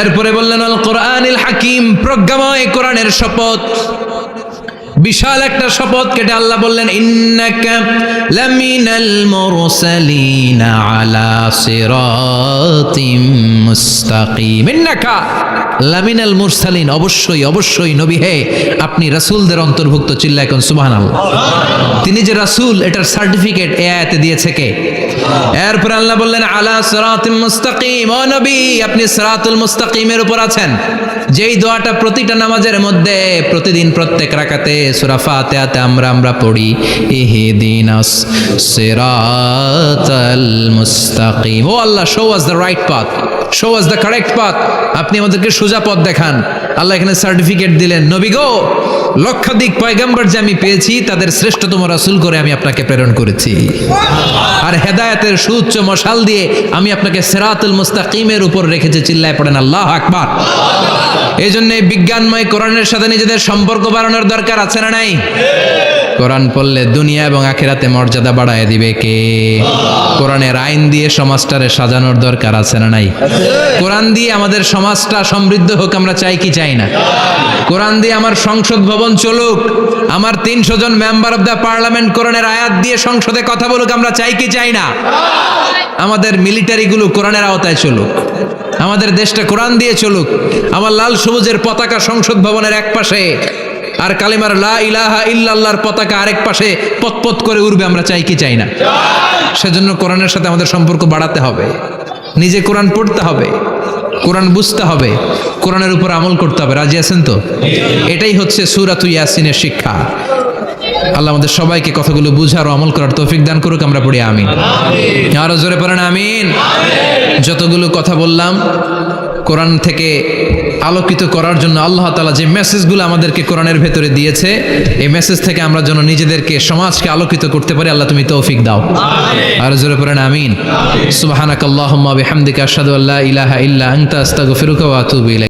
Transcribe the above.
এরপরে বললেন আল কোরআনিল হাকিম, প্রজ্ঞাময় কোরআনের শপথ। বিশাল একটা শপথ কেটে আল্লাহ বললেন ইন্নাকা লামিনাল মুরসালিনা আলা সিরাতিম মুস্তাকিম। ইন্নাকা লামিনাল মুরসালিন, অবশ্যই অবশ্যই নবী হে আপনি রাসূলদের অন্তর্ভুক্ত। চিল্লায় কোন সুবহানাল্লাহ। তিনি যে রাসূল এটার সার্টিফিকেট এই আয়াতে দিয়েছে কে? এরপর আল্লাহ বললেন আলা সিরাতিম মুস্তাকিম, ও নবী আপনি সিরাতুল মুস্তাকিমের উপর আছেন। যেই দোয়াটা প্রতিটা নামাজের মধ্যে প্রতিদিন প্রত্যেক রাকাতে সূরা ফাতিহাতে আমরা পড়ি, ইহদিনাস সিরাতাল মুস্তাকিম। ও Allah, show us the right path, show us the correct path. আপনি আমাদেরকে সোজা পথ দেখান। আল্লাহ এখানে সার্টিফিকেট দিলেন, নবী গো লক্ষাধিক পয়গম্বর যে আমি পেয়েছি তাদের শ্রেষ্ঠতম রাসূল করে আমি আপনাকে প্রেরণ করেছি, আর হেদায়েতের সুউচ্চ মশাল দিয়ে আমি আপনাকে সিরাতুল মুস্তাকিমের উপর রেখেছি। চিল্লায় পড়েন আল্লাহু আকবার। এই জন্য বিজ্ঞানময় কোরআনের সাথে নিজেদের সম্পর্ক বাড়ানোর দরকার আছে না নাই? কোরআন পড়লে দুনিয়া এবং আখিরাতে মর্যাদা বাড়ায় দিবে কে? কোরআনের আইন দিয়ে সমাজটারে সাজানোর দরকার আছে না নাই? কোরআন দিয়ে আমাদের সমাজটা সমৃদ্ধ হোক আমরা চাই কি চাই না? কোরআন দিয়ে আমার সংসদ ভবন চলুক, আমার 300 জন মেম্বার অফ দ্য পার্লামেন্ট কোরআনের আয়াত দিয়ে সংসদে কথা বলুক আমরা চাই কি চাই না? আমাদের মিলিটারিগুলো কোরআনের আওতায় চলুক, আমাদের দেশটা কোরআন দিয়ে চলুক। আমার লাল সবুজের পতাকা সংসদ ভবনের এক পাশে, আর কালিমার লা ইলাহা ইল্লাল্লাহর পতাকা আরেক পাশে পতপত করে উড়বে আমরা চাই কি চাই না? সেজন্য কোরআনের সাথে আমাদের সম্পর্ক বাড়াতে হবে, নিজে কোরআন পড়তে হবে, কোরআন বুঝতে হবে, কোরআনের উপর আমল করতে হবে। রাজি আছেন তো? এটাই হচ্ছে সূরাতুল ইয়াসিনের শিক্ষা। আল্লাহ আমাদের সবাইকে কথাগুলো বুঝার ও আমল করার তৌফিক দান করুক। আমরা পড়ি আমিন। আরো জোরে পড়েন আমিন। যতগুলো কথা বললাম কোরআন থেকে আলোকিত করার জন্য আল্লাহ তাআলা যে মেসেজগুলো আমাদেরকে কোরআনের ভেতরে দিয়েছে, এই মেসেজ থেকে আমরা যেন নিজেদেরকে সমাজকে আলোকিত করতে পারি। আল্লাহ তুমি তৌফিক দাও। আরো জোরে পড়েন আমিন। সুবহানাকাল্লাহুম্মা বিহামদিকা আশহাদু আল্লা ইলাহা ইল্লা আনতা আস্তাগফিরুকা ওয়া আতুবু ইলাইক।